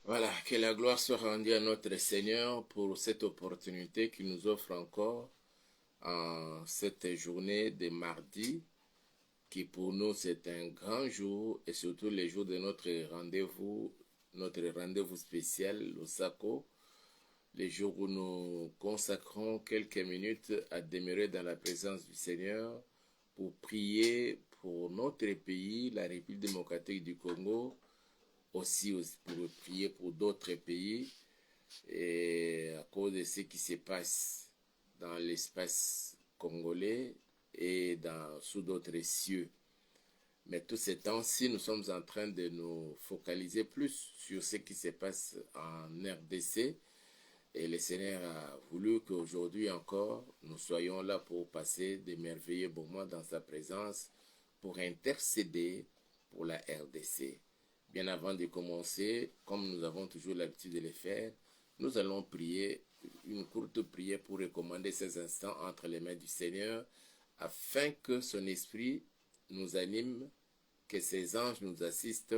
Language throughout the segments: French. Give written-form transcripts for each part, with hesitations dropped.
Voilà, que la gloire soit rendue à notre Seigneur pour cette opportunité qu'il nous offre encore en cette journée de mardi, qui pour nous c'est un grand jour et surtout les jours de notre rendez-vous spécial, le SACO, les jours où nous consacrons quelques minutes à demeurer dans la présence du Seigneur pour prier pour notre pays, la République démocratique du Congo, aussi pour prier pour d'autres pays et à cause de ce qui se passe dans l'espace congolais et sous d'autres cieux. Mais tous ces temps-ci, nous sommes en train de nous focaliser plus sur ce qui se passe en RDC. Et le Seigneur a voulu qu'aujourd'hui encore, nous soyons là pour passer des merveilleux moments dans sa présence, pour intercéder pour la RDC. Bien avant de commencer, comme nous avons toujours l'habitude de le faire, nous allons prier une courte prière pour recommander ces instants entre les mains du Seigneur, afin que son esprit nous anime, que ses anges nous assistent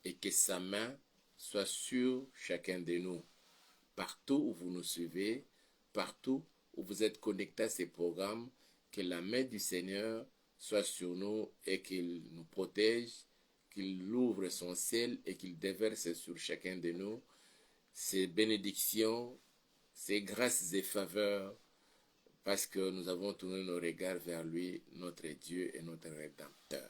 et que sa main soit sur chacun de nous. Partout où vous nous suivez, partout où vous êtes connectés à ces programmes, que la main du Seigneur soit sur nous et qu'il nous protège, qu'il ouvre son ciel et qu'il déverse sur chacun de nous ses bénédictions, ses grâces et faveurs, parce que nous avons tourné nos regards vers lui, notre Dieu et notre Rédempteur.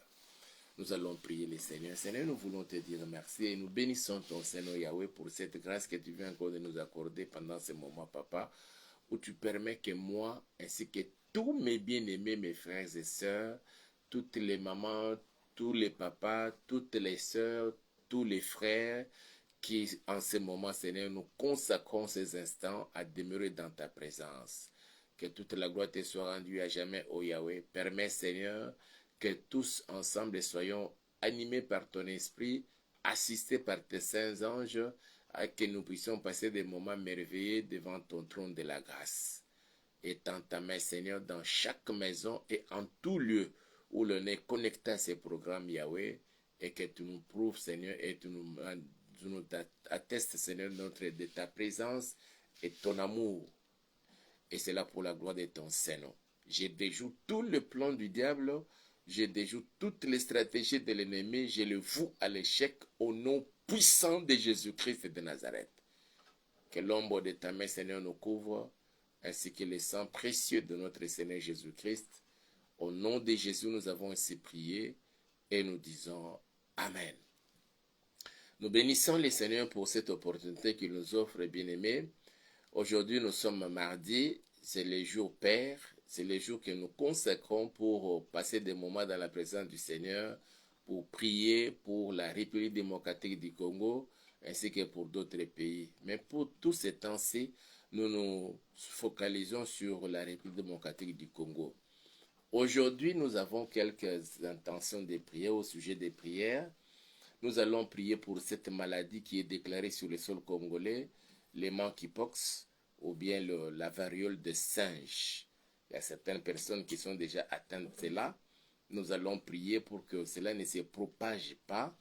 Nous allons prier le Seigneur. Seigneur, nous voulons te dire merci et nous bénissons ton Seigneur Yahweh pour cette grâce que tu viens encore de nous accorder pendant ce moment, Papa, où tu permets que moi, ainsi que tous mes bien-aimés, mes frères et sœurs, toutes les mamans, tous les papas, toutes les sœurs, tous les frères, qui en ce moment, Seigneur, nous consacrons ces instants à demeurer dans ta présence. Que toute la gloire te soit rendue à jamais, ô Yahweh. Permets, Seigneur, que tous ensemble soyons animés par ton esprit, assistés par tes saints anges, à que nous puissions passer des moments merveilleux devant ton trône de la grâce. Étends ta main, Seigneur, dans chaque maison et en tout lieu où l'on est connecté à ces programmes, Yahweh, et que tu nous prouves, Seigneur, et tu nous attestes, Seigneur, de ta présence et ton amour. Et c'est là pour la gloire de ton Saint-Nom. Je déjoue tout le plan du diable, je déjoue toutes les stratégies de l'ennemi, je le voue à l'échec au nom puissant de Jésus-Christ de Nazareth. Que l'ombre de ta main, Seigneur, nous couvre, ainsi que le sang précieux de notre Seigneur Jésus-Christ. Au nom de Jésus, nous avons ainsi prié et nous disons Amen. Nous bénissons le Seigneur pour cette opportunité qu'il nous offre, bien-aimés. Aujourd'hui, nous sommes mardi, c'est le jour Père, c'est le jour que nous consacrons pour passer des moments dans la présence du Seigneur, pour prier pour la République démocratique du Congo, ainsi que pour d'autres pays. Mais pour tous ces temps-ci, nous nous focalisons sur la République démocratique du Congo. Aujourd'hui, nous avons quelques intentions de prière au sujet des prières. Nous allons prier pour cette maladie qui est déclarée sur le sol congolais, les monkeypox ou bien la variole de singe. Il y a certaines personnes qui sont déjà atteintes de cela. Nous allons prier pour que cela ne se propage pas,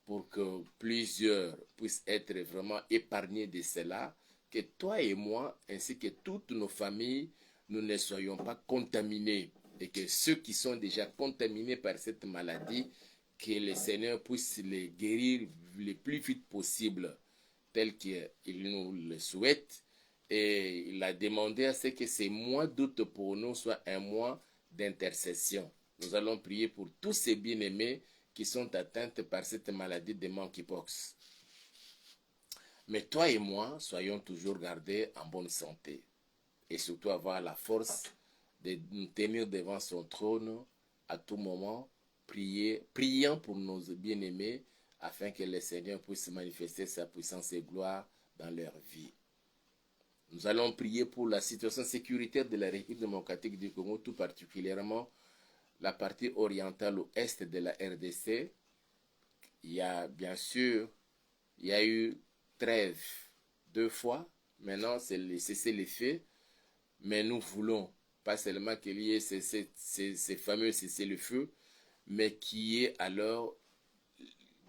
pour que plusieurs puissent être vraiment épargnés de cela, que toi et moi, ainsi que toutes nos familles, nous ne soyons pas contaminés et que ceux qui sont déjà contaminés par cette maladie, que le Seigneur puisse les guérir le plus vite possible, tel qu'il nous le souhaite. Et il a demandé à ce que ces mois d'août pour nous soit un mois d'intercession. Nous allons prier pour tous ces bien-aimés qui sont atteintes par cette maladie de monkeypox. Mais toi et moi, soyons toujours gardés en bonne santé et surtout avoir la force de nous tenir devant son trône à tout moment, priant pour nos bien-aimés afin que le Seigneur puisse manifester sa puissance et gloire dans leur vie. Nous allons prier pour la situation sécuritaire de la République démocratique du Congo, tout particulièrement la partie orientale ou est de la RDC. Il y a bien sûr, il y a eu trêve 2 fois. Maintenant, c'est le cessez-le-feu. Mais nous voulons pas seulement qu'il y ait ces fameux cessez-le-feu, mais qu'il y ait alors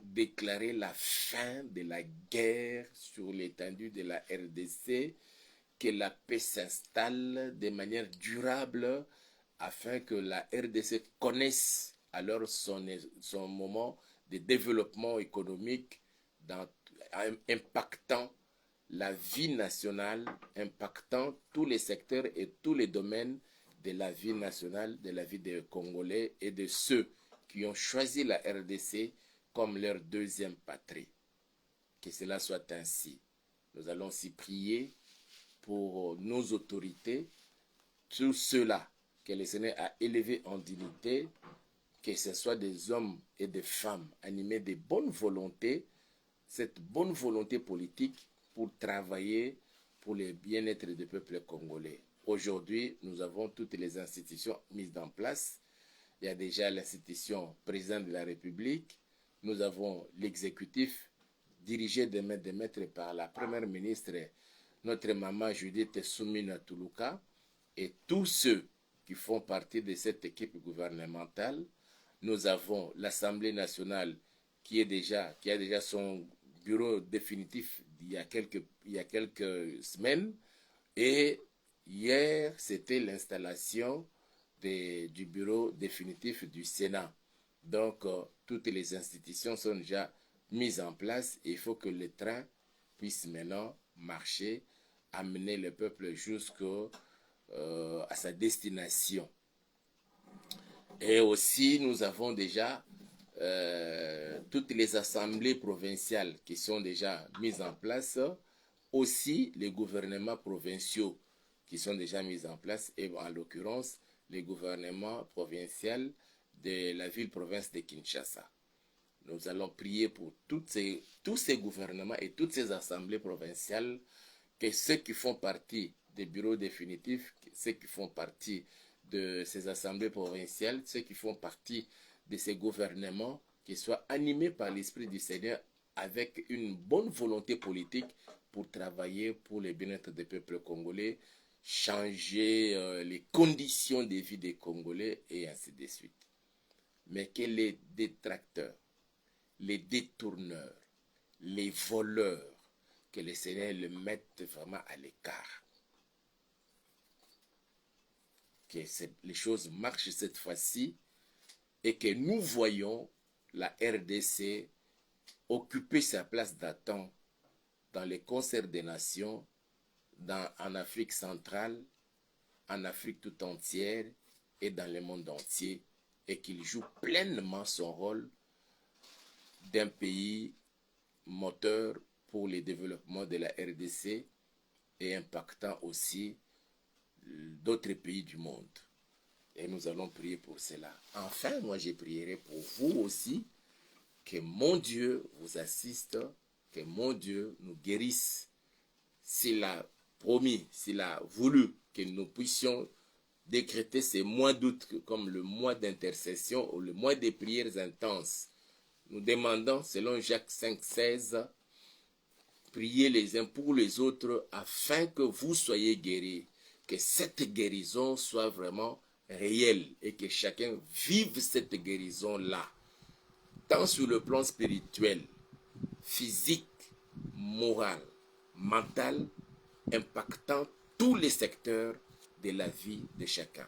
déclarer la fin de la guerre sur l'étendue de la RDC, que la paix s'installe de manière durable afin que la RDC connaisse alors son moment de développement économique dans, impactant la vie nationale, impactant tous les secteurs et tous les domaines de la vie nationale, de la vie des Congolais et de ceux qui ont choisi la RDC comme leur deuxième patrie. Que cela soit ainsi. Nous allons aussi prier pour nos autorités, tous ceux-là que le Seigneur a élevés en dignité, que ce soit des hommes et des femmes animés de bonne volonté, cette bonne volonté politique pour travailler pour le bien-être du peuple congolais. Aujourd'hui, nous avons toutes les institutions mises en place. Il y a déjà l'institution président de la République. Nous avons l'exécutif dirigé de maître par la première ministre, notre maman Judith Soumina Toulouka, et tous ceux qui font partie de cette équipe gouvernementale. Nous avons l'Assemblée nationale qui a déjà son bureau définitif il y a quelques semaines. Et hier, c'était l'installation du bureau définitif du Sénat. Donc, toutes les institutions sont déjà mises en place et il faut que le train puisse maintenant marcher, amener le peuple jusqu'à sa destination. Et aussi, nous avons déjà toutes les assemblées provinciales qui sont déjà mises en place, aussi les gouvernements provinciaux qui sont déjà mis en place, et en l'occurrence, les gouvernements provinciaux de la ville-province de Kinshasa. Nous allons prier pour tous ces gouvernements et toutes ces assemblées provinciales, que ceux qui font partie des bureaux définitifs, ceux qui font partie de ces assemblées provinciales, ceux qui font partie de ces gouvernements, qui soient animés par l'Esprit du Seigneur avec une bonne volonté politique pour travailler pour le bien-être des peuples congolais, changer les conditions de vie des Congolais et ainsi de suite. Mais que les détracteurs, les détourneurs, les voleurs, que le Seigneur le mette vraiment à l'écart. Que les choses marchent cette fois-ci et que nous voyons la RDC occuper sa place d'attente dans les concerts des nations, en Afrique centrale, en Afrique tout entière et dans le monde entier, et qu'il joue pleinement son rôle d'un pays moteur pour le développement de la RDC et impactant aussi d'autres pays du monde. Et nous allons prier pour cela. Enfin, moi je prierai pour vous aussi, que mon Dieu vous assiste, que mon Dieu nous guérisse. S'il a promis, s'il a voulu que nous puissions décréter ces mois d'août comme le mois d'intercession ou le mois des prières intenses, nous demandons, selon Jacques 5,16, priez les uns pour les autres afin que vous soyez guéris, que cette guérison soit vraiment réelle et que chacun vive cette guérison-là, tant sur le plan spirituel, physique, moral, mental, impactant tous les secteurs de la vie de chacun.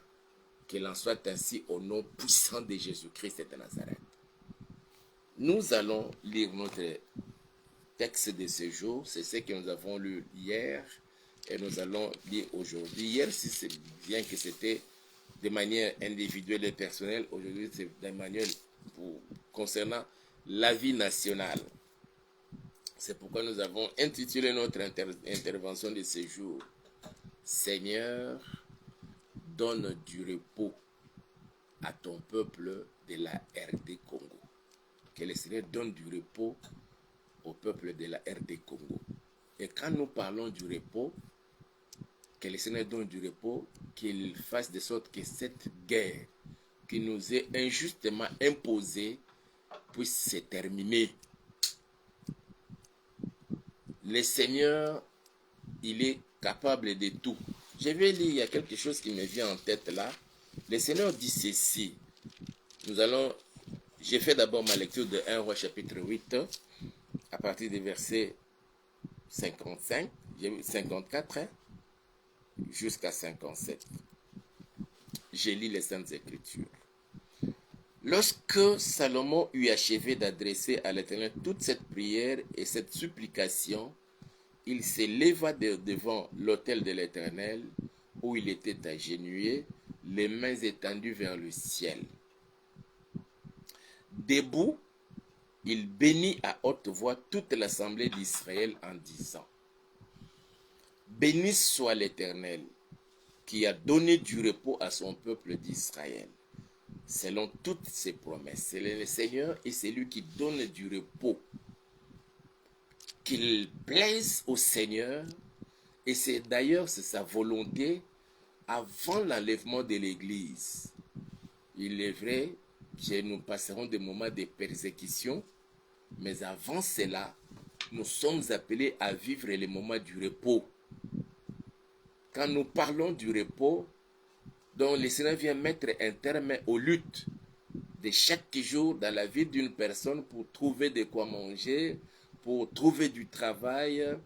Qu'il en soit ainsi au nom puissant de Jésus-Christ de Nazareth. Nous allons lire notre texte de ce jour, c'est ce que nous avons lu hier et nous allons lire aujourd'hui. Hier, si c'est bien que c'était de manière individuelle et personnelle, aujourd'hui c'est de manière concernant la vie nationale. C'est pourquoi nous avons intitulé notre intervention de ce jour « Seigneur, donne du repos à ton peuple de la RD Congo ». Que le Seigneur donne du repos au peuple de la RD Congo. Et quand nous parlons du repos, que le Seigneur donne du repos, qu'il fasse de sorte que cette guerre qui nous est injustement imposée puisse se terminer. Le Seigneur, il est capable de tout. Je vais lire, il y a quelque chose qui me vient en tête là. Le Seigneur dit ceci. Nous allons J'ai fait d'abord ma lecture de 1 Roi chapitre 8, à partir des versets 55, 54 hein, jusqu'à 57. J'ai lu les Saintes Écritures. Lorsque Salomon eut achevé d'adresser à l'Éternel toute cette prière et cette supplication, il s'éleva devant l'autel de l'Éternel, où il était agenouillé, les mains étendues vers le ciel. Debout, il bénit à haute voix toute l'assemblée d'Israël en disant: Béni soit l'Éternel, qui a donné du repos à son peuple d'Israël, selon toutes ses promesses. C'est le Seigneur et c'est lui qui donne du repos. Qu'il plaise au Seigneur, et c'est d'ailleurs sa volonté avant l'enlèvement de l'Église. Il est vrai que nous passerons des moments de persécution, mais avant cela, nous sommes appelés à vivre les moments du repos. Quand nous parlons du repos, donc le Seigneur vient mettre un terme aux luttes de chaque jour dans la vie d'une personne pour trouver de quoi manger, pour trouver du travail,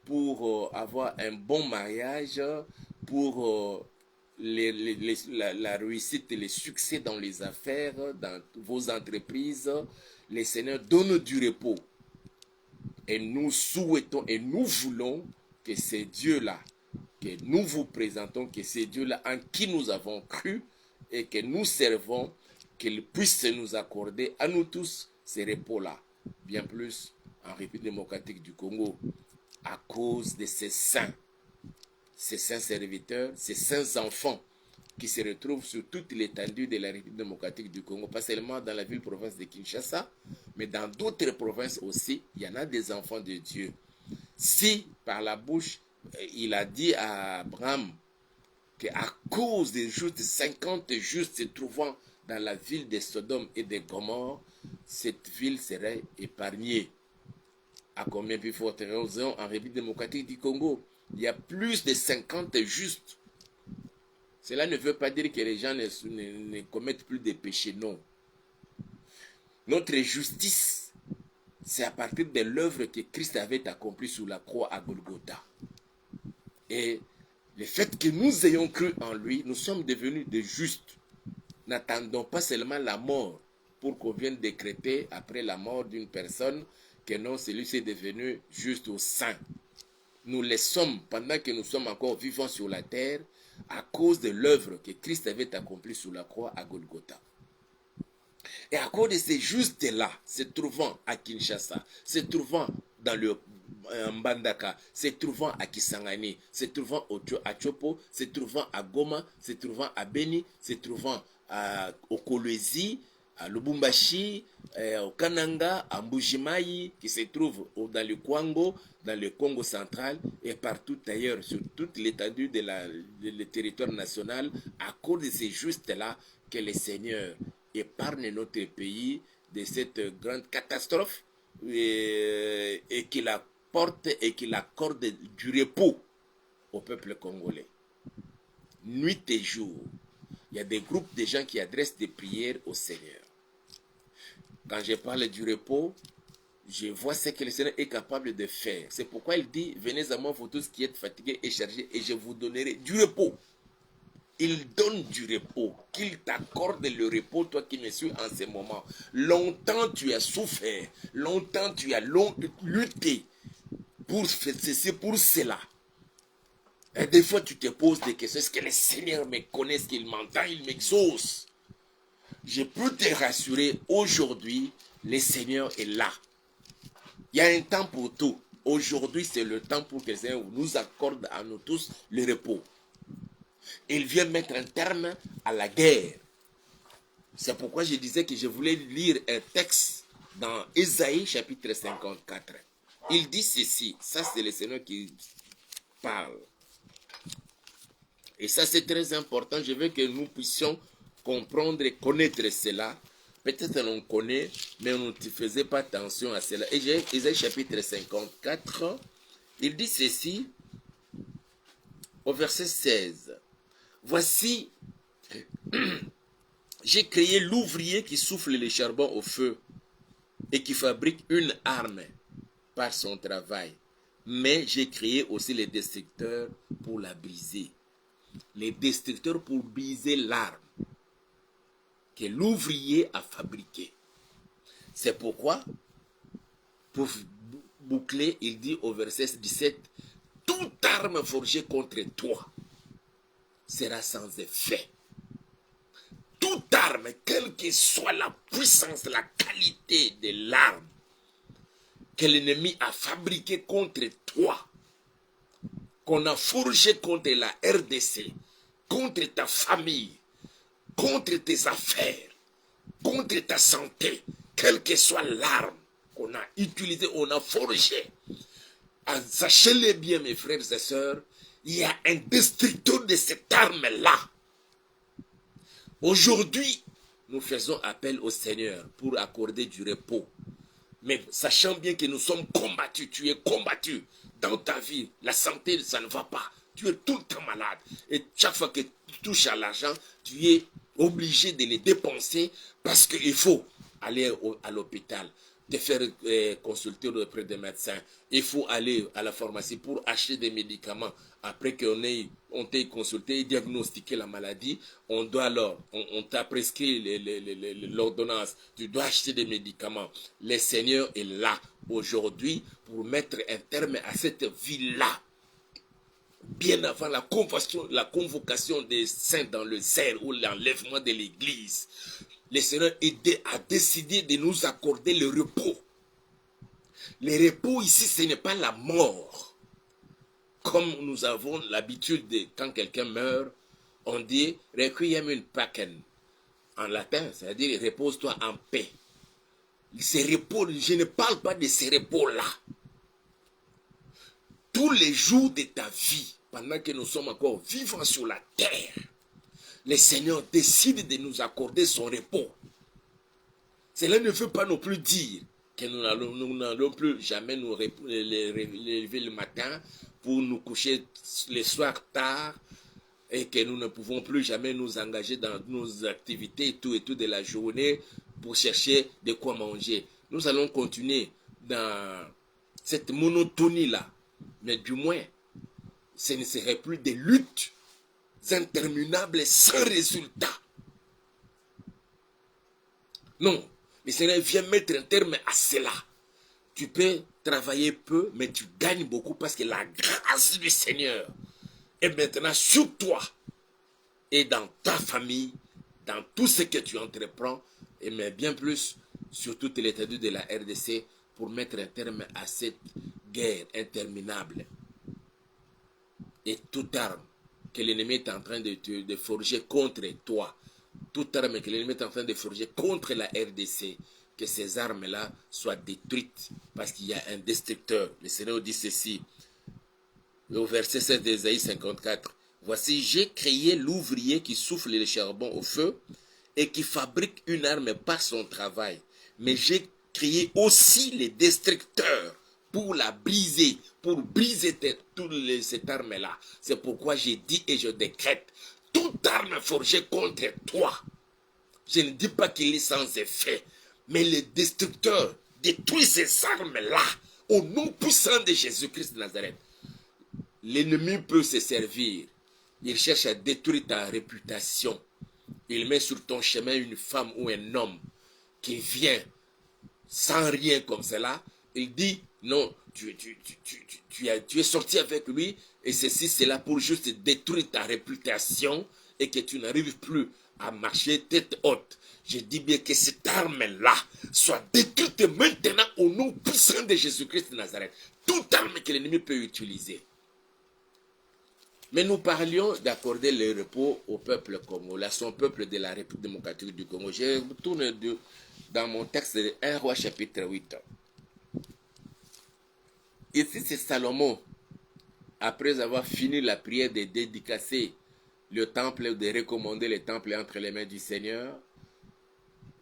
pour avoir un bon mariage, pour la réussite et le succès dans les affaires, dans vos entreprises. Le Seigneur donne du repos. Et nous souhaitons et nous voulons que ces dieux-là, que nous vous présentons, que ces dieux-là en qui nous avons cru et que nous servons, qu'ils puissent nous accorder à nous tous ces repos-là. Bien plus en République démocratique du Congo, à cause de ces saints serviteurs, ces saints enfants qui se retrouvent sur toute l'étendue de la République démocratique du Congo, pas seulement dans la ville-province de Kinshasa, mais dans d'autres provinces aussi, il y en a des enfants de Dieu. Si par la bouche, il a dit à Abraham qu'à cause des justes, 50 justes se trouvant dans la ville de Sodome et de Gomorrhe, cette ville serait épargnée. À combien plus forte raison en République démocratique du Congo, il y a plus de 50 justes. Cela ne veut pas dire que les gens ne commettent plus de péchés, non. Notre justice, c'est à partir de l'œuvre que Christ avait accomplie sur la croix à Golgotha. Et le fait que nous ayons cru en lui, nous sommes devenus des justes. N'attendons pas seulement la mort pour qu'on vienne décréter après la mort d'une personne que non, celui-ci est devenu juste ou saint. Nous les sommes pendant que nous sommes encore vivants sur la terre à cause de l'œuvre que Christ avait accomplie sur la croix à Golgotha. Et à cause de ces justes-là, se trouvant à Kinshasa, se trouvant dans le Mbandaka, se trouvant à Kisangani, se trouvant à Chopo, se trouvant à Goma, se trouvant à Beni, se trouvant au Kolwezi, à Lubumbashi, au Kananga, à Mbujimayi, qui se trouve dans le Kwango, dans le Congo central et partout ailleurs, sur toute l'étendue du territoire national, à cause de ces justes-là, que le Seigneur épargne notre pays de cette grande catastrophe et qu'il apporte et qu'il accorde du repos au peuple congolais. Nuit et jour, il y a des groupes de gens qui adressent des prières au Seigneur. Quand je parle du repos, je vois ce que le Seigneur est capable de faire. C'est pourquoi il dit: venez à moi, vous tous qui êtes fatigués et chargés, et je vous donnerai du repos. Il donne du repos, qu'il t'accorde le repos, toi qui me suis en ce moment. Longtemps tu as souffert, longtemps tu as lutté pour ceci, pour cela. Et des fois tu te poses des questions: est-ce que le Seigneur me connaît, est-ce qu'il m'entend, il m'exauce? Je peux te rassurer, aujourd'hui, le Seigneur est là. Il y a un temps pour tout. Aujourd'hui, c'est le temps pour que le Seigneur nous accorde à nous tous le repos. Il vient mettre un terme à la guerre. C'est pourquoi je disais que je voulais lire un texte dans Ésaïe chapitre 54. Il dit ceci, ça c'est le Seigneur qui parle. Et ça c'est très important, je veux que nous puissions comprendre et connaître cela. Peut-être on connaît, mais on ne faisait pas attention à cela. Ésaïe chapitre 54, il dit ceci au verset 16. Voici J'ai créé l'ouvrier qui souffle le charbon au feu et qui fabrique une arme par son travail. Mais j'ai créé aussi les destructeurs pour la briser. Les destructeurs pour briser l'arme que l'ouvrier a fabriquée. C'est pourquoi, pour boucler, il dit au verset 17, toute arme forgée contre toi sera sans effet. Toute arme, quelle que soit la puissance, la qualité de l'arme que l'ennemi a fabriquée contre toi, qu'on a forgé contre la RDC, contre ta famille, contre tes affaires, contre ta santé, quelle que soit l'arme qu'on a utilisée, on a forgé. Sachez-le bien, mes frères et sœurs, il y a un destructeur de cette arme-là. Aujourd'hui, nous faisons appel au Seigneur pour accorder du repos. Mais sachant bien que nous sommes combattus, tu es combattu dans ta vie, la santé, ça ne va pas. Tu es tout le temps malade. Et chaque fois que tu touches à l'argent, tu es obligé de les dépenser parce qu'il faut aller à l'hôpital, te faire consulter auprès des médecins. Il faut aller à la pharmacie pour acheter des médicaments. Après qu'on t'ait consulté et diagnostiqué la maladie, on doit alors, on t'a prescrit l'ordonnance, tu dois acheter des médicaments. Le Seigneur est là aujourd'hui pour mettre un terme à cette vie-là. Bien avant la convocation des saints dans le zèle ou l'enlèvement de l'église, le Seigneur a décidé de nous accorder le repos. Le repos ici, ce n'est pas la mort. Comme nous avons l'habitude de, quand quelqu'un meurt, on dit requiem in pacem en latin, c'est-à-dire repose-toi en paix. Ces repos, je ne parle pas de ces repos-là. Tous les jours de ta vie, pendant que nous sommes encore vivants sur la terre, le Seigneur décide de nous accorder son repos. Cela ne veut pas non plus dire que nous n'allons plus jamais nous lever le matin pour nous coucher le soir tard et que nous ne pouvons plus jamais nous engager dans nos activités et tout de la journée pour chercher de quoi manger. Nous allons continuer dans cette monotonie-là, mais du moins, ce ne serait plus des luttes interminables sans résultat. Non, le Seigneur vient mettre un terme à cela. Tu peux travailler peu, mais tu gagnes beaucoup parce que la grâce du Seigneur est maintenant sur toi et dans ta famille, dans tout ce que tu entreprends, et mais bien plus sur toute l'étendue de la RDC pour mettre un terme à cette guerre interminable. Et toute arme que l'ennemi est en train de forger contre toi, toute arme que l'ennemi est en train de forger contre la RDC, que ces armes-là soient détruites parce qu'il y a un destructeur. Le Seigneur dit ceci, au verset 7 d'Ésaïe 54. Voici, j'ai créé l'ouvrier qui souffle le charbon au feu et qui fabrique une arme par son travail. Mais j'ai créé aussi les destructeurs pour la briser, pour briser cette arme-là. C'est pourquoi j'ai dit et je décrète, toute arme forgée contre toi, je ne dis pas qu'il est sans effet, mais le destructeur détruit ces armes-là au nom puissant de Jésus-Christ de Nazareth. L'ennemi peut se servir. Il cherche à détruire ta réputation. Il met sur ton chemin une femme ou un homme qui vient sans rien comme cela. Il dit, non, tu es sorti avec lui et ceci, c'est là pour juste détruire ta réputation et que tu n'arrives plus à marcher tête haute. Je dis bien que cette arme-là soit détruite maintenant au nom puissant de Jésus-Christ de Nazareth. Toute arme que l'ennemi peut utiliser. Mais nous parlions d'accorder le repos au peuple congolais, à son peuple de la République démocratique du Congo. Je retourne dans mon texte de 1 Roi chapitre 8. Ici, c'est Salomon, après avoir fini la prière de dédicacer le temple, de recommander le temple entre les mains du Seigneur.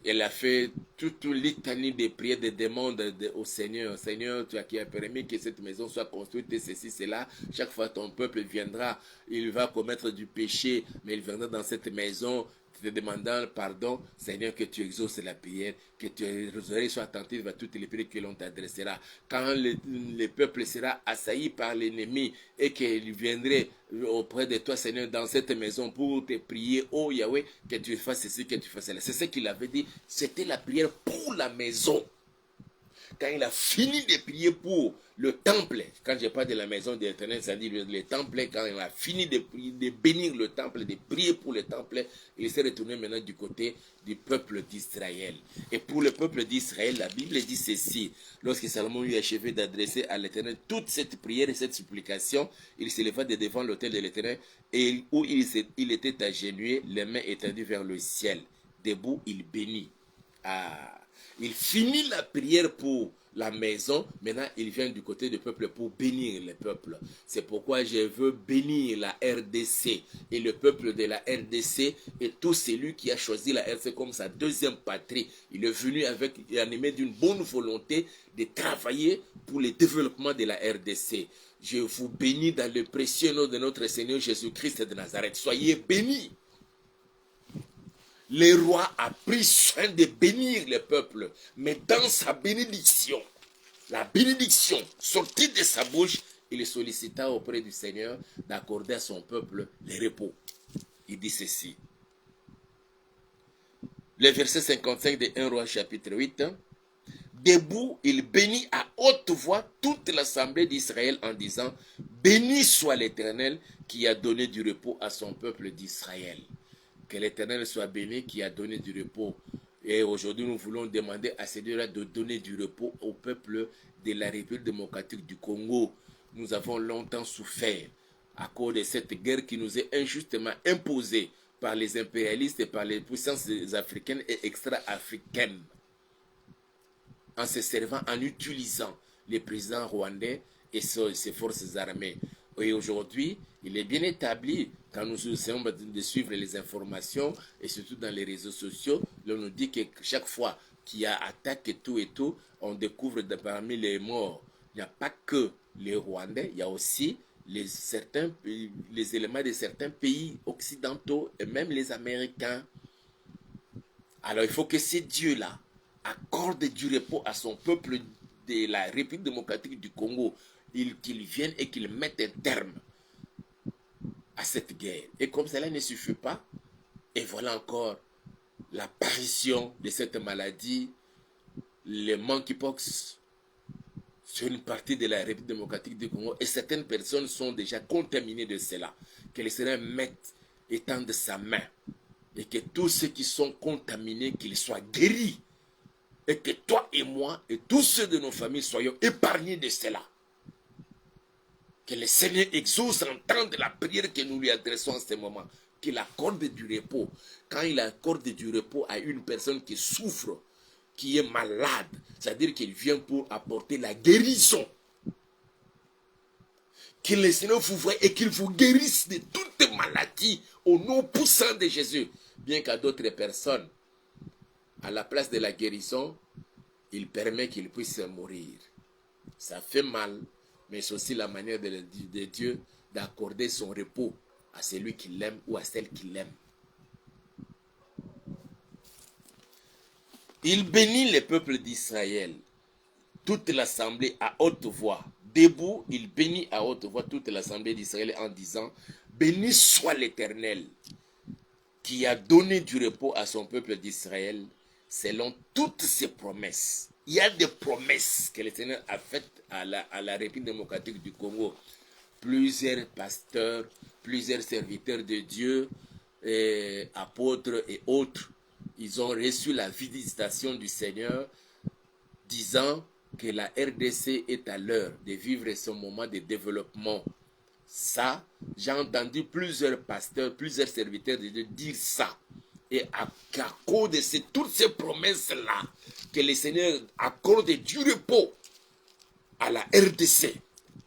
Elle a fait toute une litanie de prières, de demandes au Seigneur. Seigneur, tu as permis que cette maison soit construite, et ceci, cela. Chaque fois ton peuple viendra, il va commettre du péché, mais il viendra dans cette maison. te demandant pardon, Seigneur, que tu exauces la prière, que tes oreilles soient attentives à toutes les prières que l'on t'adressera. Quand le peuple sera assailli par l'ennemi et qu'il viendrait auprès de toi, Seigneur, dans cette maison pour te prier, oh Yahweh, que tu fasses ceci, que tu fasses cela. C'est ce qu'il avait dit, c'était la prière pour la maison. Quand il a fini de prier pour le temple, quand je parle de la maison de l'Éternel, ça dit le temple, quand il a fini de prier, de bénir le temple, de prier pour le temple, il s'est retourné maintenant du côté du peuple d'Israël. Et pour le peuple d'Israël, la Bible dit ceci, lorsque Salomon eut achevé d'adresser à l'Éternel toute cette prière et cette supplication, il s'éleva de devant l'autel de l'Éternel, et où il était agenouillé, les mains étendues vers le ciel. Debout, il bénit. Ah, il finit la prière pour la maison, maintenant il vient du côté du peuple pour bénir le peuple. C'est pourquoi je veux bénir la RDC et le peuple de la RDC et tout celui qui a choisi la RDC comme sa deuxième patrie. Il est venu avec animé d'une bonne volonté de travailler pour le développement de la RDC. Je vous bénis dans le précieux nom de notre Seigneur Jésus-Christ de Nazareth. Soyez bénis. Le roi a pris soin de bénir le peuple, mais dans sa bénédiction, la bénédiction sortie de sa bouche, il sollicita auprès du Seigneur d'accorder à son peuple le repos. Il dit ceci. Le verset 55 de 1 Roi chapitre 8. Debout, il bénit à haute voix toute l'assemblée d'Israël en disant, béni soit l'Éternel qui a donné du repos à son peuple d'Israël. Que l'Éternel soit béni qui a donné du repos. Et aujourd'hui, nous voulons demander à Seigneur de donner du repos au peuple de la République démocratique du Congo. Nous avons longtemps souffert à cause de cette guerre qui nous est injustement imposée par les impérialistes et par les puissances africaines et extra-africaines. En se servant, en utilisant les présidents rwandais et ses forces armées. Et aujourd'hui, il est bien établi, quand nous essayons de suivre les informations, et surtout dans les réseaux sociaux, l'on nous dit que chaque fois qu'il y a attaque et tout, on découvre parmi les morts, il n'y a pas que les Rwandais, il y a aussi les éléments de certains pays occidentaux et même les Américains. Alors il faut que ces dieux-là accordent du repos à son peuple de la République démocratique du Congo, qu'ils viennent et qu'ils mettent un terme à cette guerre. Et comme cela ne suffit pas, et voilà encore l'apparition de cette maladie, le monkeypox, sur une partie de la République démocratique du Congo, et certaines personnes sont déjà contaminées de cela. Que le Seigneur mette, étende sa main, et que tous ceux qui sont contaminés, qu'ils soient guéris, et que toi et moi, et tous ceux de nos familles, soyons épargnés de cela. Que le Seigneur exauce, entende la prière que nous lui adressons en ce moment. Qu'il accorde du repos. Quand il accorde du repos à une personne qui souffre, qui est malade, c'est-à-dire qu'il vient pour apporter la guérison. Que le Seigneur vous voie et qu'il vous guérisse de toutes maladies au nom puissant de Jésus. Bien qu'à d'autres personnes, à la place de la guérison, il permet qu'ils puissent mourir. Ça fait mal. Mais c'est aussi la manière de Dieu d'accorder son repos à celui qui l'aime ou à celle qui l'aime. Il bénit le peuple d'Israël, toute l'assemblée à haute voix. Debout, il bénit à haute voix toute l'assemblée d'Israël en disant, béni soit l'Éternel qui a donné du repos à son peuple d'Israël selon toutes ses promesses. Il y a des promesses que l'Éternel a faites à la République démocratique du Congo. Plusieurs pasteurs, plusieurs serviteurs de Dieu, apôtres et autres, ils ont reçu la visitation du Seigneur disant que la RDC est à l'heure de vivre son moment de développement. Ça, j'ai entendu plusieurs pasteurs, plusieurs serviteurs de Dieu dire ça. Et à cause de toutes ces promesses-là, que le Seigneur accorde du repos à la RDC,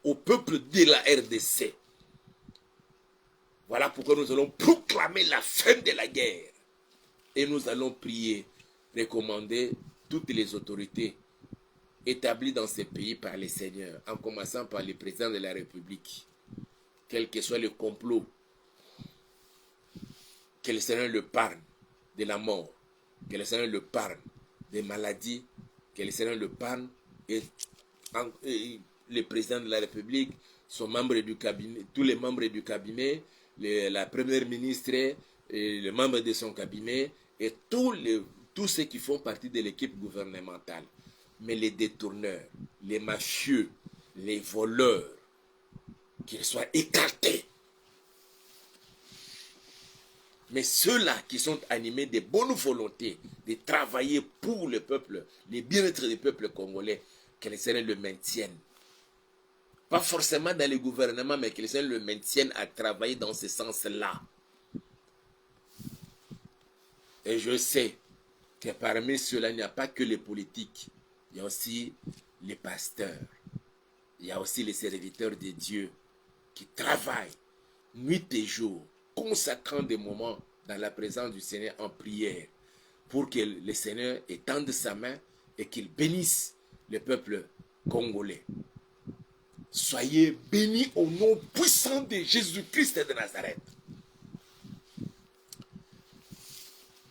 au peuple de la RDC. Voilà pourquoi nous allons proclamer la fin de la guerre. Et nous allons prier, recommander toutes les autorités établies dans ces pays par les seigneurs, en commençant par les présidents de la République, quel que soit le complot, que le Seigneur le parle de la mort, que le Seigneur le parle, des maladies, que le Seigneur le parle, et le président de la République, son membre du cabinet, tous les membres du cabinet, la première ministre, et les membres de son cabinet, et tous ceux qui font partie de l'équipe gouvernementale. Mais les détourneurs, les mafieux, les voleurs, qu'ils soient écartés. Mais ceux-là qui sont animés de bonne volonté, de travailler pour le peuple, le bien-être du peuple congolais, que les Seigneur le maintiennent. Pas forcément dans le gouvernement, mais que les Seigneur le maintiennent à travailler dans ce sens-là. Et je sais que parmi ceux-là, il n'y a pas que les politiques. Il y a aussi les pasteurs. Il y a aussi les serviteurs de Dieu qui travaillent nuit et jour, consacrant des moments dans la présence du Seigneur en prière, pour que le Seigneur étende sa main et qu'il bénisse le peuple congolais. Soyez bénis au nom puissant de Jésus-Christ de Nazareth.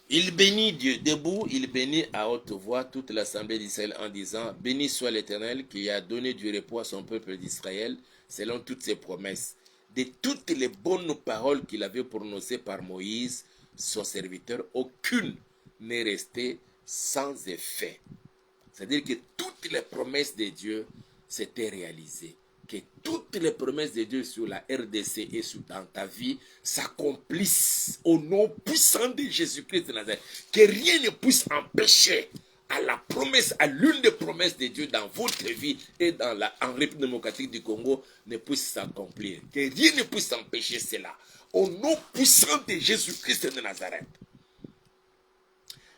Il bénit Dieu debout, il bénit à haute voix toute l'assemblée d'Israël en disant: béni soit l'Éternel qui a donné du repos à son peuple d'Israël selon toutes ses promesses. De toutes les bonnes paroles qu'il avait prononcées par Moïse, son serviteur, aucune n'est restée sans effet. C'est-à-dire que toutes les promesses de Dieu s'étaient réalisées. Que toutes les promesses de Dieu sur la RDC et dans ta vie s'accomplissent au nom puissant de Jésus-Christ de Nazareth. Que rien ne puisse empêcher à la promesse, à l'une des promesses de Dieu dans votre vie et en République démocratique du Congo ne puisse s'accomplir. Que rien ne puisse empêcher cela. Au nom puissant de Jésus-Christ de Nazareth.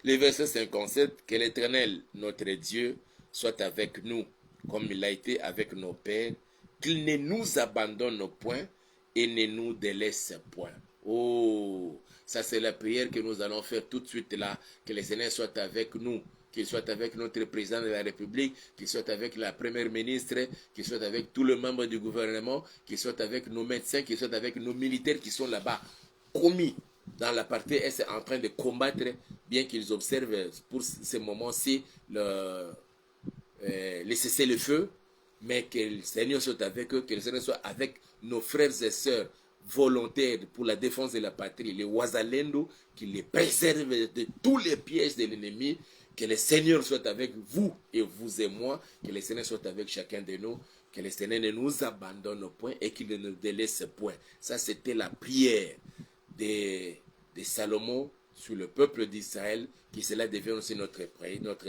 Le verset 57, que l'Éternel, notre Dieu, soit avec nous, comme il a été avec nos pères, qu'il ne nous abandonne point et ne nous délaisse point. Oh, ça c'est la prière que nous allons faire tout de suite là, que le Seigneur soit avec nous, qu'il soit avec notre président de la République, qu'il soit avec la première ministre, qu'il soit avec tous les membres du gouvernement, qu'il soit avec nos médecins, qu'il soit avec nos militaires qui sont là-bas, commis dans la partie est en train de combattre, bien qu'ils observent pour ce moment-ci le cessez-le-feu, mais que le Seigneur soit avec eux, que le Seigneur soit avec nos frères et sœurs volontaires pour la défense de la patrie, les Wazalendo, qui les préservent de tous les pièges de l'ennemi, que le Seigneur soit avec vous et moi, que le Seigneur soit avec chacun de nous, que le Seigneur ne nous abandonne point et qu'il ne nous délaisse point. Ça, c'était la prière de Salomon sur le peuple d'Israël, qui cela devient aussi notre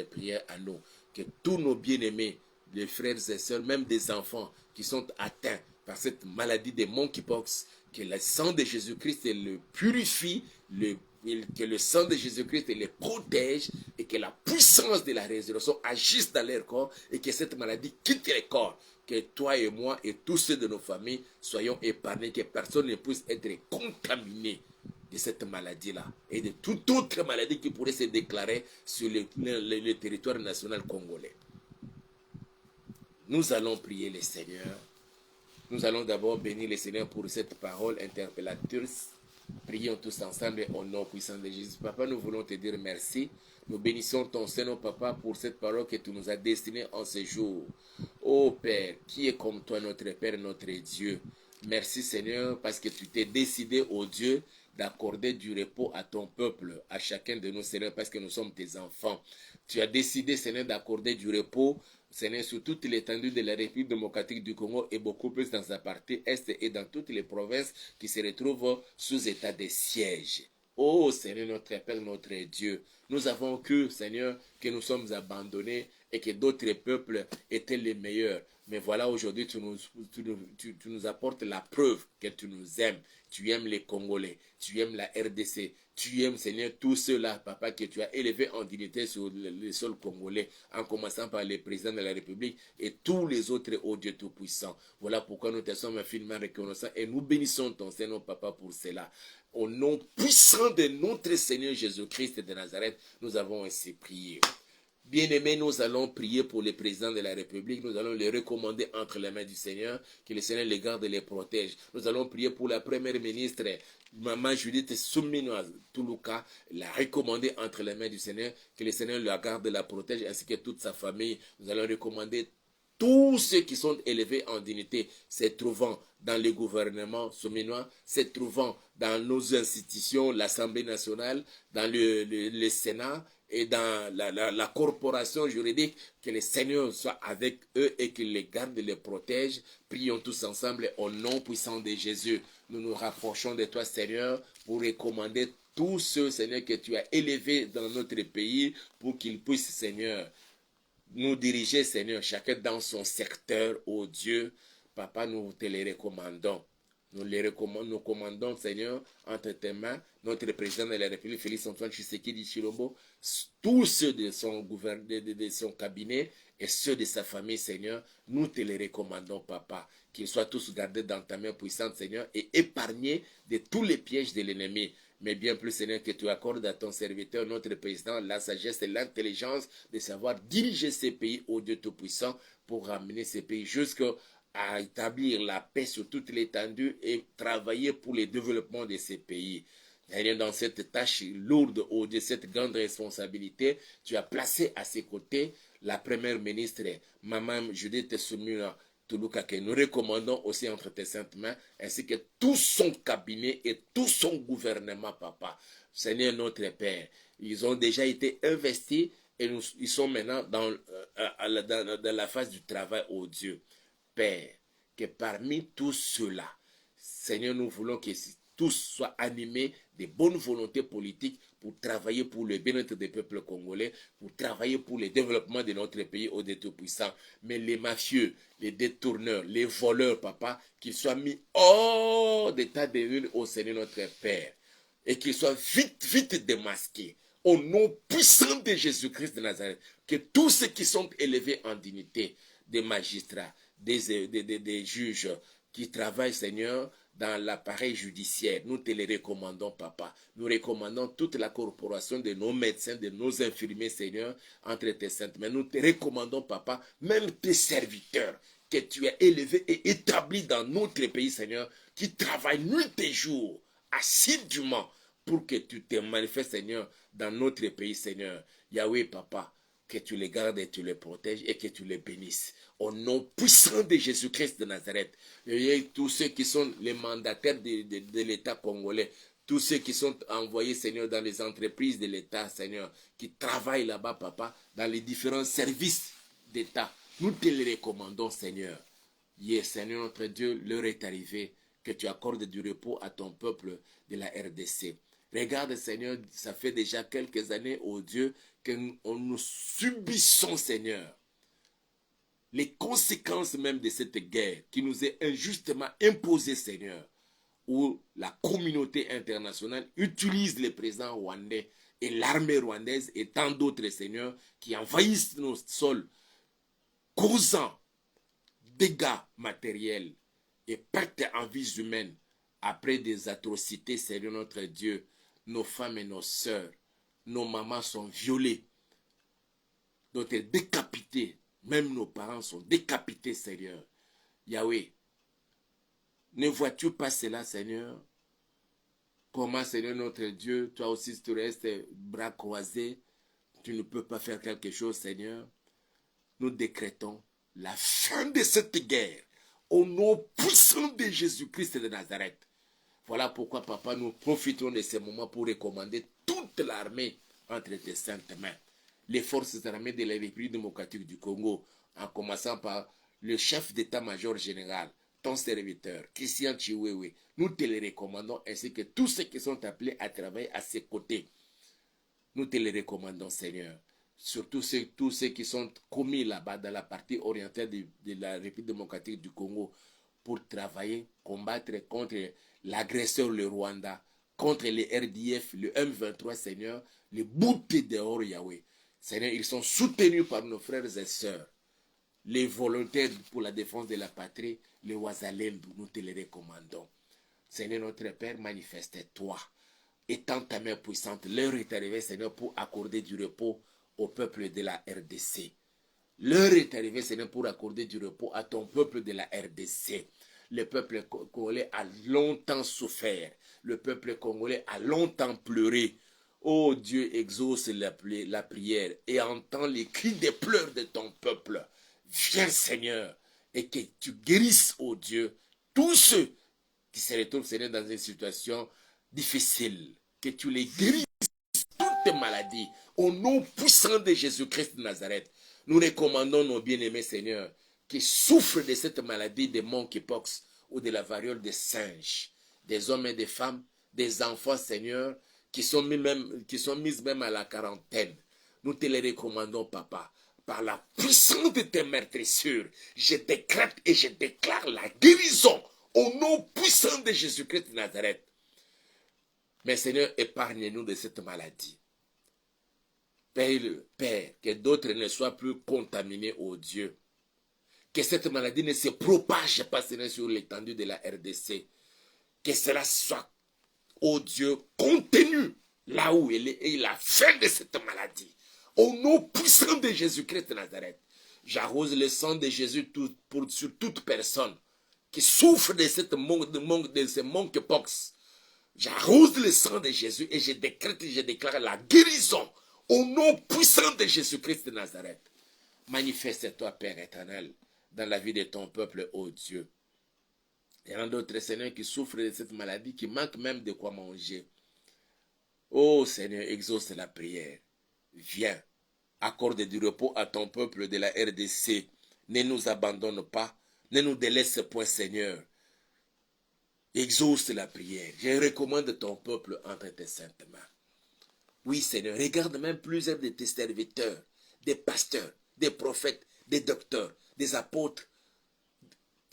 prière à nous. Que tous nos bien-aimés, les frères et sœurs, même des enfants qui sont atteints par cette maladie de monkeypox, que le sang de Jésus-Christ le purifie, que le sang de Jésus-Christ les protège et que la puissance de la résurrection agisse dans leur corps et que cette maladie quitte les corps. Que toi et moi et tous ceux de nos familles soyons épargnés, que personne ne puisse être contaminé de cette maladie-là et de toute autre maladie qui pourrait se déclarer sur le territoire national congolais. Nous allons prier le Seigneur. Nous allons d'abord bénir le Seigneur pour cette parole interpellatrice. Prions tous ensemble au nom puissant de Jésus. Papa, nous voulons te dire merci. Nous bénissons ton Seigneur, Papa, pour cette parole que tu nous as destinée en ce jour. Ô Père, qui est comme toi, notre Père, notre Dieu. Merci Seigneur, parce que tu t'es décidé, ô Dieu, d'accorder du repos à ton peuple, à chacun de nous, Seigneur, parce que nous sommes tes enfants. Tu as décidé, Seigneur, d'accorder du repos, Seigneur, sur toute l'étendue de la République démocratique du Congo et beaucoup plus dans sa partie est et dans toutes les provinces qui se retrouvent sous état de siège. Oh Seigneur, notre Père, notre Dieu, nous avons cru, Seigneur, que nous sommes abandonnés et que d'autres peuples étaient les meilleurs. Mais voilà, aujourd'hui, tu nous apportes la preuve que tu nous aimes. Tu aimes les Congolais, tu aimes la RDC, tu aimes, Seigneur, tous ceux-là, Papa, que tu as élevés en dignité sur le sol congolais, en commençant par les présidents de la République et tous les autres, ô Dieu Tout-Puissant. Voilà pourquoi nous te sommes infiniment reconnaissants et nous bénissons ton Seigneur, Papa, pour cela. Au nom puissant de notre Seigneur Jésus-Christ de Nazareth, nous avons ainsi prié. Bien-aimés, nous allons prier pour les présidents de la République. Nous allons les recommander entre les mains du Seigneur, que le Seigneur les garde et les protège. Nous allons prier pour la première ministre, Maman Judith Souminoise Toulouka, la recommander entre les mains du Seigneur, que le Seigneur la garde et la protège, ainsi que toute sa famille. Nous allons recommander tous ceux qui sont élevés en dignité, se trouvant dans le gouvernement souminois, se trouvant dans nos institutions, l'Assemblée nationale, dans le Sénat et dans la corporation juridique, que le Seigneur soit avec eux et qu'il les garde et les protège. Prions tous ensemble au nom puissant de Jésus. Nous nous rapprochons de toi, Seigneur, pour recommander tous ceux, Seigneur, que tu as élevés dans notre pays, pour qu'ils puissent, Seigneur, nous diriger, Seigneur, chacun dans son secteur, oh Dieu. Papa, nous te les recommandons. Nous commandons, Seigneur, entre tes mains, notre président de la République, Félix Antoine Tshisekedi Tshilombo, tous ceux de son cabinet et ceux de sa famille, Seigneur, nous te les recommandons, Papa, qu'ils soient tous gardés dans ta main puissante, Seigneur, et épargnés de tous les pièges de l'ennemi. Mais bien plus, Seigneur, que tu accordes à ton serviteur, notre président, la sagesse et l'intelligence de savoir diriger ces pays, ô Dieu Tout-Puissant, pour ramener ces pays jusqu'à établir la paix sur toute l'étendue et travailler pour le développement de ces pays. Seigneur, dans cette tâche lourde, ô Dieu, cette grande responsabilité, tu as placé à ses côtés la première ministre, Maman Judith Souminoise Toulouka, que nous recommandons aussi entre tes saintes mains, ainsi que tout son cabinet et tout son gouvernement, Papa. Seigneur notre Père, ils ont déjà été investis et ils sont maintenant dans la phase du travail, au Dieu. Père, que parmi tous ceux-là, Seigneur, nous voulons que tous soient animés de bonnes volontés politiques pour travailler pour le bien-être des peuples congolais, pour travailler pour le développement de notre pays au Dieu Tout-Puissant. Mais les mafieux, les détourneurs, les voleurs, Papa, qu'ils soient mis hors d'état de nuire au Seigneur notre Père et qu'ils soient vite démasqués. Au nom puissant de Jésus-Christ de Nazareth, que tous ceux qui sont élevés en dignité, des magistrats, des juges qui travaillent, Seigneur, dans l'appareil judiciaire, nous te les recommandons, Papa. Nous recommandons toute la corporation de nos médecins, de nos infirmiers, Seigneur, entre tes saintes mains. Nous te recommandons, Papa, même tes serviteurs que tu as élevés et établis dans notre pays, Seigneur, qui travaillent nuit et jour, assidûment, pour que tu te manifestes, Seigneur, dans notre pays, Seigneur. Yahweh, Papa, que tu les gardes et tu les protèges et que tu les bénisses. Au nom puissant de Jésus-Christ de Nazareth, et tous ceux qui sont les mandataires de l'État congolais, tous ceux qui sont envoyés, Seigneur, dans les entreprises de l'État, Seigneur, qui travaillent là-bas, Papa, dans les différents services d'État, nous te les recommandons, Seigneur. Yes, Seigneur notre Dieu, l'heure est arrivée, que tu accordes du repos à ton peuple de la RDC. Regarde, Seigneur, ça fait déjà quelques années, oh Dieu, que nous subissons, Seigneur, les conséquences même de cette guerre qui nous est injustement imposée, Seigneur, où la communauté internationale utilise les présidents rwandais et l'armée rwandaise et tant d'autres, Seigneur, qui envahissent nos sols, causant dégâts matériels et pertes en vies humaines après des atrocités, Seigneur notre Dieu. Nos femmes et nos sœurs, nos mamans sont violées, d'autres décapitées, même nos parents sont décapités, Seigneur. Yahweh, ne vois-tu pas cela, Seigneur? Comment, Seigneur notre Dieu, toi aussi, si tu restes bras croisés, tu ne peux pas faire quelque chose, Seigneur. Nous décrétons la fin de cette guerre au nom puissant de Jésus-Christ de Nazareth. Voilà pourquoi, Papa, nous profitons de ces moments pour recommander toute l'armée entre tes saintes mains. Les forces armées de la République démocratique du Congo, en commençant par le chef d'état-major général, ton serviteur, Christian Chiwewe. Nous te les recommandons, ainsi que tous ceux qui sont appelés à travailler à ses côtés. Nous te les recommandons, Seigneur. Surtout tous ceux qui sont commis là-bas dans la partie orientale de la République démocratique du Congo pour travailler, combattre contre l'agresseur, le Rwanda, contre les RDF, le M23, Seigneur, les boutés dehors, Yahweh. Seigneur, ils sont soutenus par nos frères et sœurs, les volontaires pour la défense de la patrie, les Wazalem, nous te les recommandons. Seigneur notre Père, manifeste-toi. Étends ta main puissante. L'heure est arrivée, Seigneur, pour accorder du repos au peuple de la RDC. L'heure est arrivée, Seigneur, pour accorder du repos à ton peuple de la RDC. Le peuple congolais a longtemps souffert. Le peuple congolais a longtemps pleuré. Oh Dieu, exauce la prière et entends les cris des pleurs de ton peuple. Viens, Seigneur, et que tu guérisses, oh Dieu, tous ceux qui se retrouvent, Seigneur, dans une situation difficile. Que tu les guérisses toutes maladies. Au nom puissant de Jésus-Christ de Nazareth, nous recommandons nos bien-aimés, Seigneur, qui souffrent de cette maladie de monkeypox ou de la variole des singes, des hommes et des femmes, des enfants, Seigneur, qui sont mis même à la quarantaine. Nous te les recommandons, Papa. Par la puissance de tes meurtrissures, je décrète et je déclare la guérison au nom puissant de Jésus-Christ de Nazareth. Mais Seigneur, épargne-nous de cette maladie. Père, que d'autres ne soient plus contaminés, oh Dieu. Que cette maladie ne se propage pas, Seigneur, sur l'étendue de la RDC. Que cela soit, oh Dieu, contenu là où elle est et la fin de cette maladie. Au nom puissant de Jésus-Christ de Nazareth, j'arrose le sang de Jésus sur toute personne qui souffre de ce monkeypox. J'arrose le sang de Jésus et je décrète et je déclare la guérison au nom puissant de Jésus-Christ de Nazareth. Manifeste-toi, Père éternel, dans la vie de ton peuple, ô Dieu. Il y en a d'autres, Seigneur, qui souffrent de cette maladie, qui manquent même de quoi manger. Ô Seigneur, exauce la prière. Viens, accorde du repos à ton peuple de la RDC. Ne nous abandonne pas, ne nous délaisse point, Seigneur. Exauce la prière. Je recommande ton peuple entre tes saintes mains. Oui, Seigneur, regarde même plusieurs de tes serviteurs, des pasteurs, des prophètes, des docteurs, des apôtres,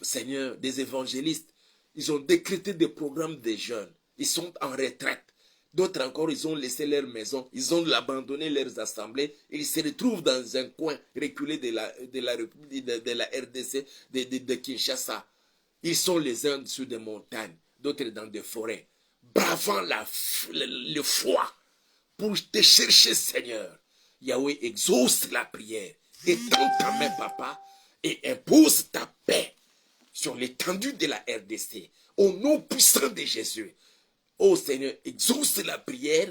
Seigneur, des évangélistes. Ils ont décrété des programmes des jeunes. Ils sont en retraite. D'autres encore, ils ont laissé leur maison, ils ont abandonné leurs assemblées, et ils se retrouvent dans un coin reculé de la RDC, de Kinshasa. Ils sont les uns sur des montagnes, d'autres dans des forêts, bravant le froid pour te chercher, Seigneur. Yahweh, exauce la prière. Étends ta main, Papa, et impose ta paix sur l'étendue de la RDC. Au nom puissant de Jésus. Ô Seigneur, exauce la prière,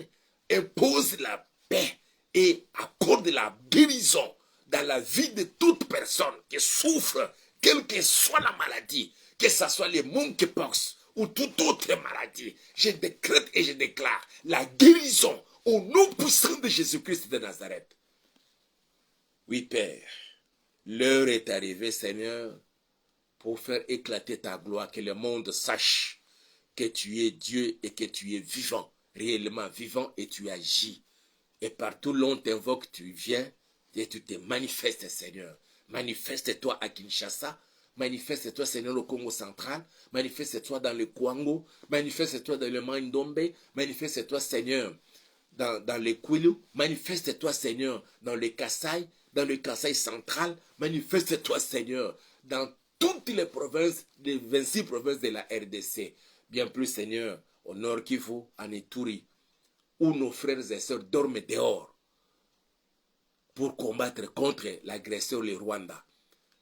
impose la paix et accorde la guérison dans la vie de toute personne qui souffre, quelle que soit la maladie, que ce soit les monkeypox ou toute autre maladie. Je décrète et je déclare la guérison au nom puissant de Jésus-Christ de Nazareth. Oui, Père, l'heure est arrivée, Seigneur, pour faire éclater ta gloire, que le monde sache que tu es Dieu et que tu es vivant, réellement vivant, et tu agis. Et partout l'on t'invoque, tu viens et tu te manifestes, Seigneur. Manifeste-toi à Kinshasa, manifeste-toi, Seigneur, au Congo central, manifeste-toi dans le Kwango, manifeste-toi dans le Mandombe, manifeste-toi, Seigneur, dans le Kwilu, manifeste-toi, Seigneur, dans le Kasaï central, manifeste-toi, Seigneur, dans toutes les provinces, les 26 provinces de la RDC. Bien plus, Seigneur, au Nord Kivu, en Ituri, où nos frères et sœurs dorment dehors pour combattre contre l'agresseur, le Rwanda.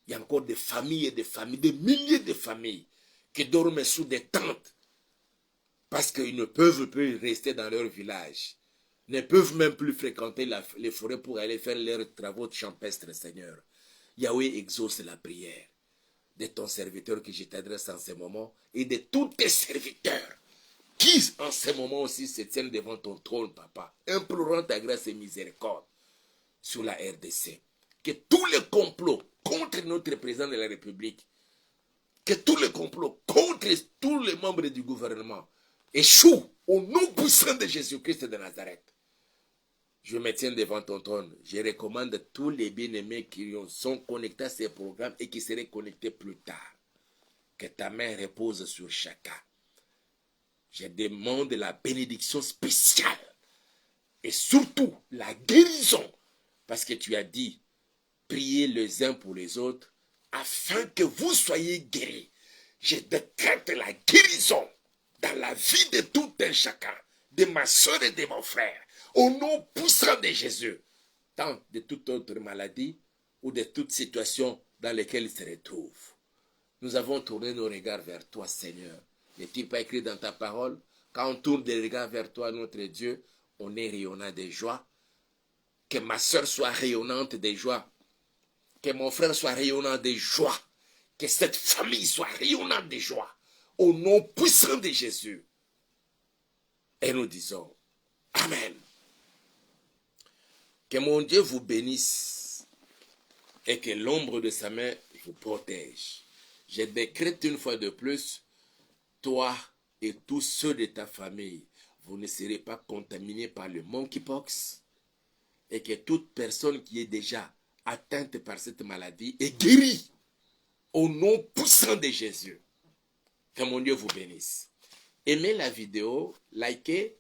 Il y a encore des familles et des familles, des milliers de familles qui dorment sous des tentes parce qu'ils ne peuvent plus rester dans leur village, ne peuvent même plus fréquenter les forêts pour aller faire leurs travaux champestres, Seigneur. Yahweh, exauce la prière de ton serviteur que je t'adresse en ce moment et de tous tes serviteurs qui en ce moment aussi se tiennent devant ton trône, Papa, implorant ta grâce et miséricorde sur la RDC. Que tous les complots contre notre président de la République, que tous les complots contre tous les membres du gouvernement échouent au nom puissant de Jésus-Christ de Nazareth. Je me tiens devant ton trône. Je recommande tous les bien-aimés qui sont connectés à ces programmes et qui seraient connectés plus tard. Que ta main repose sur chacun. Je demande la bénédiction spéciale et surtout la guérison. Parce que tu as dit, priez les uns pour les autres afin que vous soyez guéris. Je décrète la guérison dans la vie de tout un chacun, de ma soeur et de mon frère. Au nom puissant de Jésus, attend de toute autre maladie ou de toute situation dans laquelle il se retrouve. Nous avons tourné nos regards vers toi, Seigneur. N'est-il pas écrit dans ta parole? Quand on tourne des regards vers toi, notre Dieu, on est rayonnant de joie. Que ma soeur soit rayonnante de joie. Que mon frère soit rayonnant de joie. Que cette famille soit rayonnante de joie. Au nom puissant de Jésus. Et nous disons, Amen. Que mon Dieu vous bénisse et que l'ombre de sa main vous protège. Je décrète une fois de plus, toi et tous ceux de ta famille, vous ne serez pas contaminés par le monkeypox et que toute personne qui est déjà atteinte par cette maladie est guérie au nom puissant de Jésus. Que mon Dieu vous bénisse. Aimez la vidéo, likez,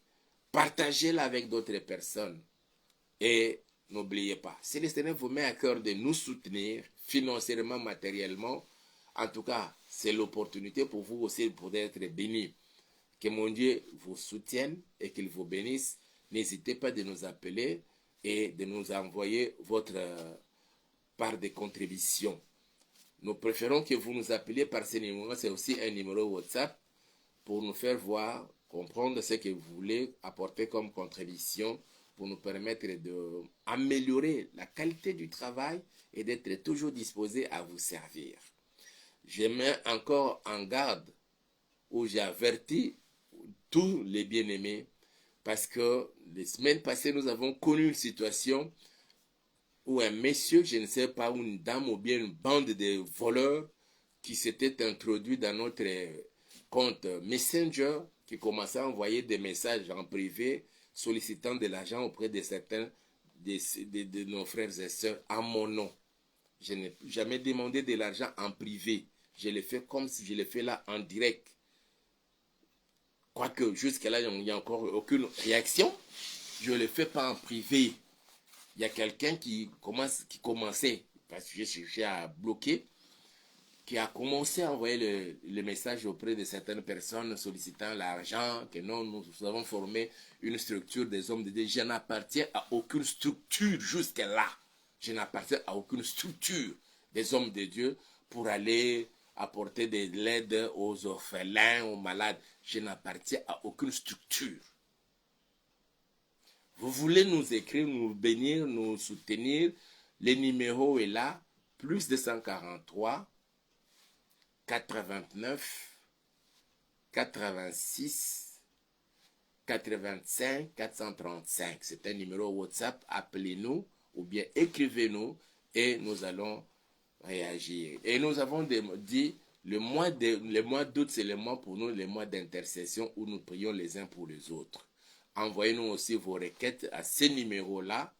partagez-la avec d'autres personnes. Et n'oubliez pas, si le Seigneur vous met à cœur de nous soutenir financièrement, matériellement, en tout cas, c'est l'opportunité pour vous aussi pour être bénis. Que mon Dieu vous soutienne et qu'il vous bénisse. N'hésitez pas de nous appeler et de nous envoyer votre part de contribution. Nous préférons que vous nous appeliez par ce numéro. C'est aussi un numéro WhatsApp pour nous faire voir, comprendre ce que vous voulez apporter comme contribution pour nous permettre d'améliorer la qualité du travail et d'être toujours disposé à vous servir. Je mets encore en garde où j'ai averti tous les bien-aimés parce que les semaines passées, nous avons connu une situation où un monsieur, je ne sais pas, ou une dame ou bien une bande de voleurs qui s'était introduit dans notre compte Messenger, qui commençait à envoyer des messages en privé sollicitant de l'argent auprès de certains de nos frères et sœurs à mon nom. Je n'ai jamais demandé de l'argent en privé. Je l'ai fait comme si je l'ai fait là en direct. Quoique jusqu'à là, il n'y a encore aucune réaction. Je ne le fais pas en privé. Il y a quelqu'un qui commençait, parce que j'ai cherché à bloquer, qui a commencé à envoyer le message auprès de certaines personnes sollicitant l'argent, que non, nous avons formé une structure des hommes de Dieu. Je n'appartiens à aucune structure jusque-là. Je n'appartiens à aucune structure des hommes de Dieu pour aller apporter de l'aide aux orphelins, aux malades. Je n'appartiens à aucune structure. Vous voulez nous écrire, nous bénir, nous soutenir, le numéro est là, plus 243 89 86 85 435. C'est un numéro WhatsApp, appelez-nous ou bien écrivez-nous et nous allons réagir. Et nous avons dit, le mois d'août, c'est le mois pour nous, le mois d'intercession où nous prions les uns pour les autres. Envoyez-nous aussi vos requêtes à ce numéro-là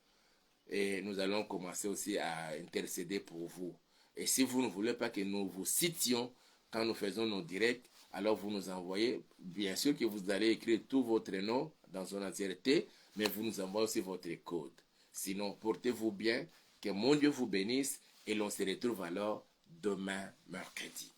et nous allons commencer aussi à intercéder pour vous. Et si vous ne voulez pas que nous vous citions quand nous faisons nos directs, alors vous nous envoyez, bien sûr que vous allez écrire tout votre nom dans son entièreté, mais vous nous envoyez aussi votre code. Sinon, portez-vous bien, que mon Dieu vous bénisse et l'on se retrouve alors demain mercredi.